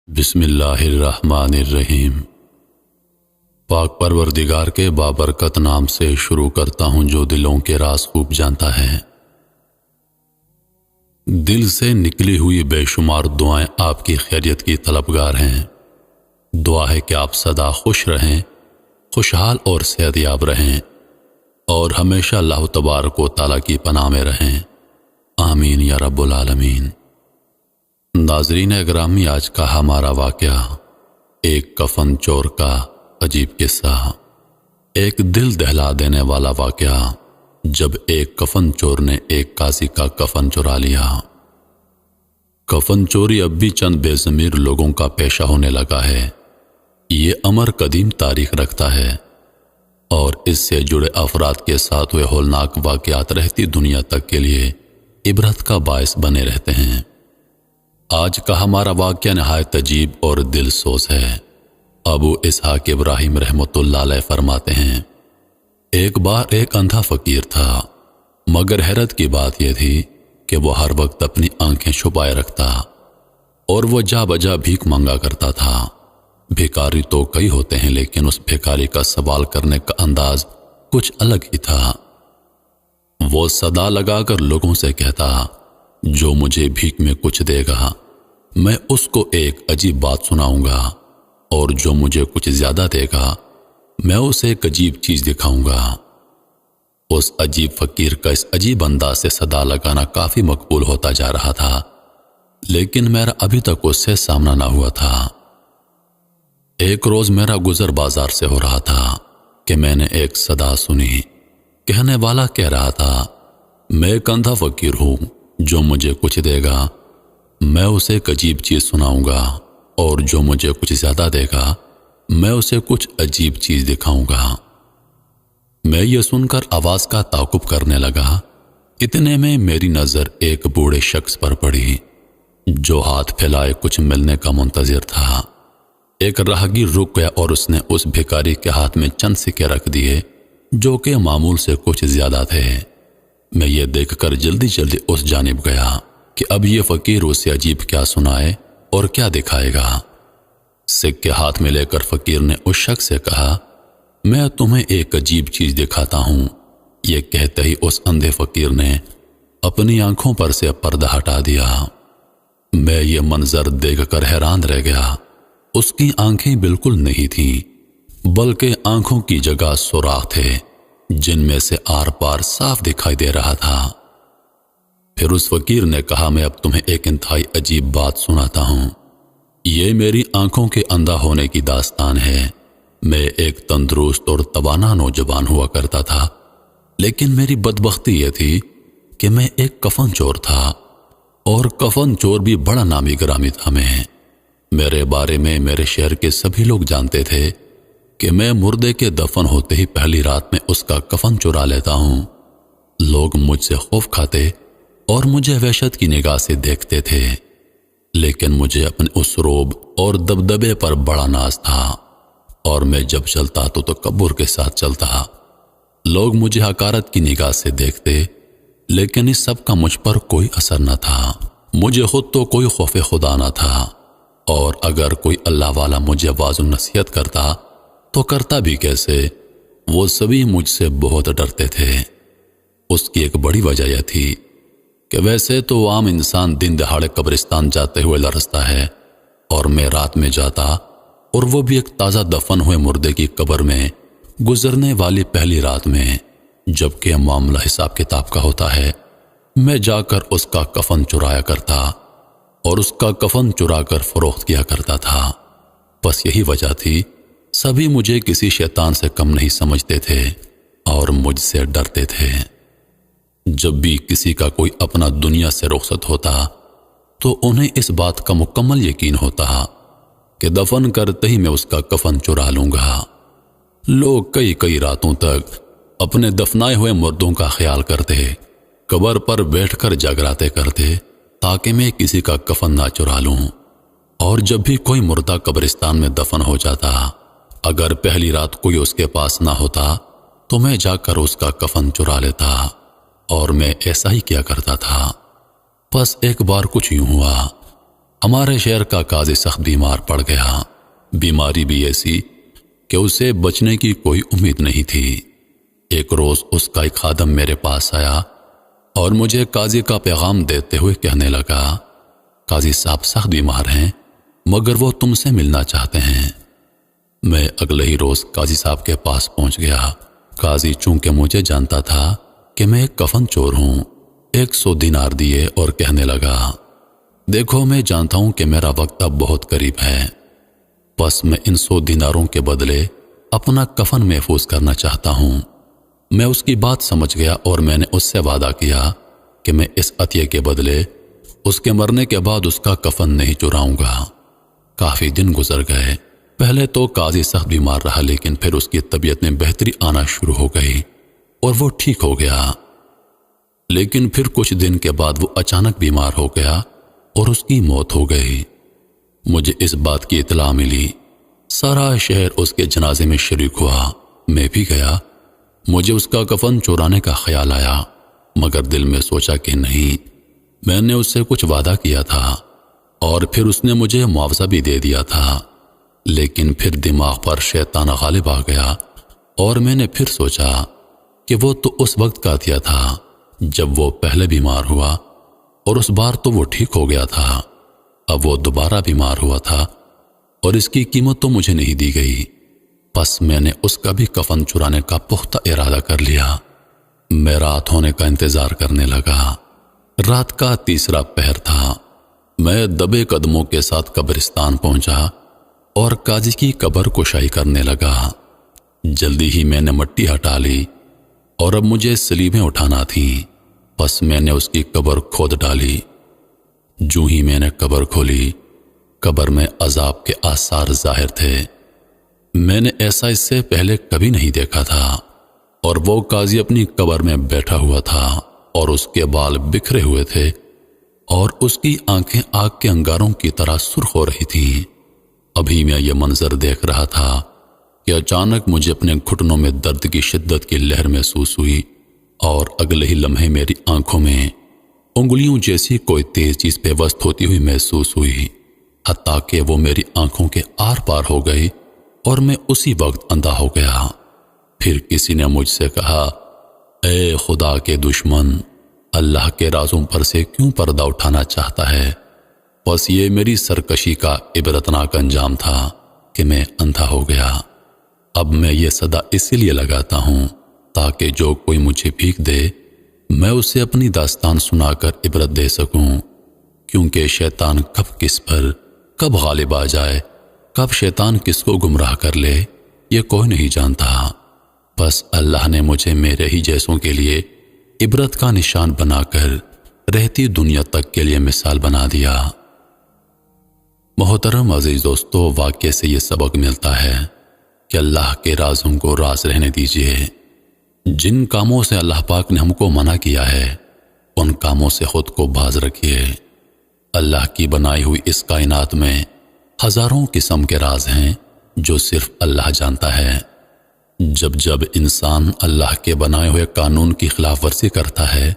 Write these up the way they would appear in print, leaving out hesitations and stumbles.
बिस्मिल्लाहिर्रहमानिर्रहीम। पाक परवरदिगार के बाबरकत नाम से शुरू करता हूँ जो दिलों के राज खूब जानता है। दिल से निकली हुई बेशुमार दुआएं आपकी खैरियत की तलबगार हैं। दुआ है कि आप सदा खुश रहें, खुशहाल और सेहतयाब रहें और हमेशा अल्लाह तबारक व तआला की पनाह में रहें। आमीन या रब्बुल आलमीन। नाज़रीन अगरामी, आज का हमारा वाक़या एक कफन चोर का अजीब किस्सा। एक दिल दहला देने वाला वाक़या जब एक कफन चोर ने एक काजी का कफन चुरा लिया। कफन चोरी अब भी चंद बेज़मीर लोगों का पेशा होने लगा है। ये अमर कदीम तारीख रखता है और इससे जुड़े अफराद के साथ हुए होलनाक वाक़यात रहती दुनिया तक के लिए इबरत का बायस बने रहते हैं। आज का हमारा वाक़या नहायत अजीब और दिल सोज है। अबू इसहाक इब्राहिम रहमतुल्लाह अलैह फरमाते हैं, एक बार एक अंधा फकीर था, मगर हैरत की बात यह थी कि वह हर वक्त अपनी आंखें छुपाए रखता और वह जा बजा भीख मांगा करता था। भिखारी तो कई होते हैं, लेकिन उस भिखारी का सवाल करने का अंदाज कुछ अलग ही था। वो सदा लगाकर लोगों से कहता, जो मुझे भीख में कुछ देगा मैं उसको एक अजीब बात सुनाऊंगा, और जो मुझे कुछ ज्यादा देगा मैं उसे एक अजीब चीज दिखाऊंगा। उस अजीब फकीर का इस अजीब अंदाज से सदा लगाना काफी मकबूल होता जा रहा था, लेकिन मेरा अभी तक उससे सामना ना हुआ था। एक रोज मेरा गुजर बाजार से हो रहा था कि मैंने एक सदा सुनी। कहने वाला कह रहा था, मैं एक अंधा फकीर हूं, जो मुझे कुछ देगा मैं उसे एक अजीब चीज सुनाऊंगा, और जो मुझे कुछ ज्यादा देगा मैं उसे कुछ अजीब चीज दिखाऊंगा। मैं ये सुनकर आवाज का ताकुब करने लगा। इतने में मेरी नजर एक बूढ़े शख्स पर पड़ी, जो हाथ फैलाए कुछ मिलने का मुंतजिर था। एक राहगीर रुक गया और उसने उस भिखारी के हाथ में चंद सिक्के रख दिए, जो कि मामूल से कुछ ज्यादा थे। मैं ये देखकर जल्दी जल्दी उस जानिब गया कि अब ये फकीर उसे अजीब क्या सुनाए और क्या दिखाएगा। सिक्के हाथ में लेकर फकीर ने उस शख्स से कहा, मैं तुम्हें एक अजीब चीज दिखाता हूं। ये कहते ही उस अंधे फकीर ने अपनी आंखों पर से पर्दा हटा दिया। मैं ये मंजर देखकर हैरान रह गया। उसकी आंखें बिल्कुल नहीं थीं, बल्कि आंखों की जगह सुराख थे, जिनमें से आर पार साफ दिखाई दे रहा था। फिर उस फकीर ने कहा, मैं अब तुम्हें एक इंतहाई अजीब बात सुनाता हूं। ये मेरी आंखों के अंधा होने की दास्तान है। मैं एक तंदुरुस्त और तवाना नौजवान हुआ करता था, लेकिन मेरी बदबख्ती यह थी कि मैं एक कफन चोर था, और कफन चोर भी बड़ा नामी ग्रामी था। मेरे बारे में मेरे शहर के सभी लोग जानते थे कि मैं मुर्दे के दफन होते ही पहली रात में उसका कफन चुरा लेता हूं। लोग मुझसे खौफ खाते और मुझे वहशत की निगाह से देखते थे, लेकिन मुझे अपने उस रोब और दबदबे पर बड़ा नाज था, और मैं जब चलता तो तकब्बुर के साथ चलता। लोग मुझे हकारत की निगाह से देखते, लेकिन इस सब का मुझ पर कोई असर न था। मुझे खुद तो कोई खौफ खुदा न था, और अगर कोई अल्लाह वाला मुझे वाज़ नसीहत करता तो करता भी कैसे। वो सभी मुझसे बहुत डरते थे। उसकी एक बड़ी वजह यह थी कि वैसे तो आम इंसान दिन दहाड़े कब्रिस्तान जाते हुए लरसता है, और मैं रात में जाता, और वो भी एक ताज़ा दफन हुए मुर्दे की कब्र में गुजरने वाली पहली रात में, जबकि मामला हिसाब किताब का होता है। मैं जाकर उसका कफन चुराया करता और उसका कफन चुरा कर फरोख्त किया करता था। बस यही वजह थी, सभी मुझे किसी शैतान से कम नहीं समझते थे और मुझसे डरते थे। जब भी किसी का कोई अपना दुनिया से रुखसत होता तो उन्हें इस बात का मुकम्मल यकीन होता कि दफन करते ही मैं उसका कफन चुरा लूंगा। लोग कई कई रातों तक अपने दफनाए हुए मुर्दों का ख्याल करते, कब्र पर बैठकर जागराते करते, ताकि मैं किसी का कफन ना चुरा लूं। और जब भी कोई मुर्दा कब्रिस्तान में दफन हो जाता, अगर पहली रात कोई उसके पास ना होता तो मैं जाकर उसका कफन चुरा लेता, और मैं ऐसा ही किया करता था। बस एक बार कुछ यूं हुआ ہمارے شہر کا قاضی سخت بیمار پڑ گیا، بیماری بھی ایسی کہ اسے بچنے کی کوئی امید نہیں تھی۔ ایک روز اس کا ایک خادم میرے پاس آیا اور مجھے قاضی کا پیغام دیتے ہوئے کہنے لگا، قاضی صاحب سخت بیمار ہیں مگر وہ تم سے ملنا چاہتے ہیں۔ میں اگلے ہی روز قاضی صاحب کے پاس پہنچ گیا۔ قاضی چونکہ مجھے جانتا تھا کہ میں ایک کفن چور ہوں، 100 دینار دیے اور کہنے لگا، دیکھو میں جانتا ہوں کہ میرا وقت اب بہت قریب ہے، بس میں ان 100 دیناروں کے بدلے اپنا کفن محفوظ کرنا چاہتا ہوں۔ میں اس کی بات سمجھ گیا اور میں نے اس سے وعدہ کیا کہ میں اس عطیے کے بدلے اس کے مرنے کے بعد اس کا کفن نہیں چراؤں گا۔ کافی دن گزر گئے۔ پہلے تو قاضی سخت بیمار رہا، لیکن پھر اس کی طبیعت میں بہتری آنا شروع ہو گئی اور وہ ٹھیک ہو گیا۔ لیکن پھر کچھ دن کے بعد وہ اچانک بیمار ہو گیا اور اس کی موت ہو گئی۔ مجھے اس بات کی اطلاع ملی، سارا شہر اس کے جنازے میں شریک ہوا، میں بھی گیا۔ مجھے اس کا کفن چورانے کا خیال آیا، مگر دل میں سوچا کہ نہیں، میں نے اس سے کچھ وعدہ کیا تھا اور پھر اس نے مجھے معاوضہ بھی دے دیا تھا۔ لیکن پھر دماغ پر شیطان غالب آ گیا اور میں نے پھر سوچا کہ وہ تو اس وقت کا عطیہ تھا جب وہ پہلے بیمار ہوا اور اس بار تو وہ ٹھیک ہو گیا تھا، اب وہ دوبارہ بیمار ہوا تھا اور اس کی قیمت تو مجھے نہیں دی گئی۔ بس میں نے اس کا بھی کفن چرانے کا پختہ ارادہ کر لیا۔ میں رات ہونے کا انتظار کرنے لگا۔ رات کا 3 پہر تھا۔ میں دبے قدموں کے ساتھ قبرستان پہنچا اور قاضی کی قبر کشائی کرنے لگا۔ جلدی ہی میں نے مٹی ہٹا لی اور اب مجھے سلیبیں اٹھانا تھیں، بس میں نے اس کی قبر کھود ڈالی۔ جو ہی میں نے قبر کھولی، قبر میں عذاب کے آثار ظاہر تھے۔ میں نے ایسا اس سے پہلے کبھی نہیں دیکھا تھا، اور وہ قاضی اپنی قبر میں بیٹھا ہوا تھا اور اس کے بال بکھرے ہوئے تھے اور اس کی آنکھیں آگ کے انگاروں کی طرح سرخ ہو رہی تھیں۔ ابھی میں یہ منظر دیکھ رہا تھا کہ اچانک مجھے اپنے گھٹنوں میں درد کی شدت کی لہر محسوس ہوئی اور اگلے ہی لمحے میری آنکھوں میں انگلیوں جیسی کوئی تیز چیز پیوست ہوتی ہوئی محسوس ہوئی، حتیٰ کہ وہ میری آنکھوں کے آر پار ہو گئی اور میں اسی وقت اندھا ہو گیا۔ پھر کسی نے مجھ سے کہا، اے خدا کے دشمن، اللہ کے رازوں پر سے کیوں پردہ اٹھانا چاہتا ہے؟ بس یہ میری سرکشی کا عبرتناک انجام تھا کہ میں اندھا ہو گیا۔ اب میں یہ صدا اسی لیے لگاتا ہوں تاکہ جو کوئی مجھے بھیک دے میں اسے اپنی داستان سنا کر عبرت دے سکوں، کیونکہ شیطان کب کس پر کب غالب آ جائے، کب شیطان کس کو گمراہ کر لے، یہ کوئی نہیں جانتا۔ بس اللہ نے مجھے میرے ہی جیسوں کے لیے عبرت کا نشان بنا کر رہتی دنیا تک کے لیے مثال بنا دیا۔ محترم عزیز دوستو، واقعے سے یہ سبق ملتا ہے کہ اللہ کے رازوں کو راز رہنے دیجیے۔ جن کاموں سے اللہ پاک نے ہم کو منع کیا ہے ان کاموں سے خود کو باز رکھیے۔ اللہ کی بنائی ہوئی اس کائنات میں ہزاروں قسم کے راز ہیں جو صرف اللہ جانتا ہے۔ جب جب انسان اللہ کے بنائے ہوئے قانون کی خلاف ورزی کرتا ہے،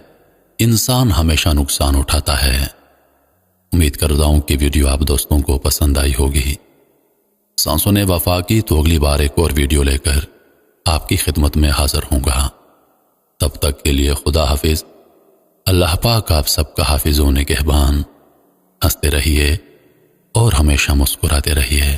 انسان ہمیشہ نقصان اٹھاتا ہے۔ امید کرتا ہوں کہ ویڈیو آپ دوستوں کو پسند آئی ہوگی۔ سانسوں نے وفا کی تو اگلی بار ایک اور ویڈیو لے کر آپ کی خدمت میں حاضر ہوں گا۔ تب تک کے لیے خدا حافظ۔ اللہ پاک آپ سب کا حافظ و نگہبان۔ ہنستے رہیے اور ہمیشہ مسکراتے رہیے۔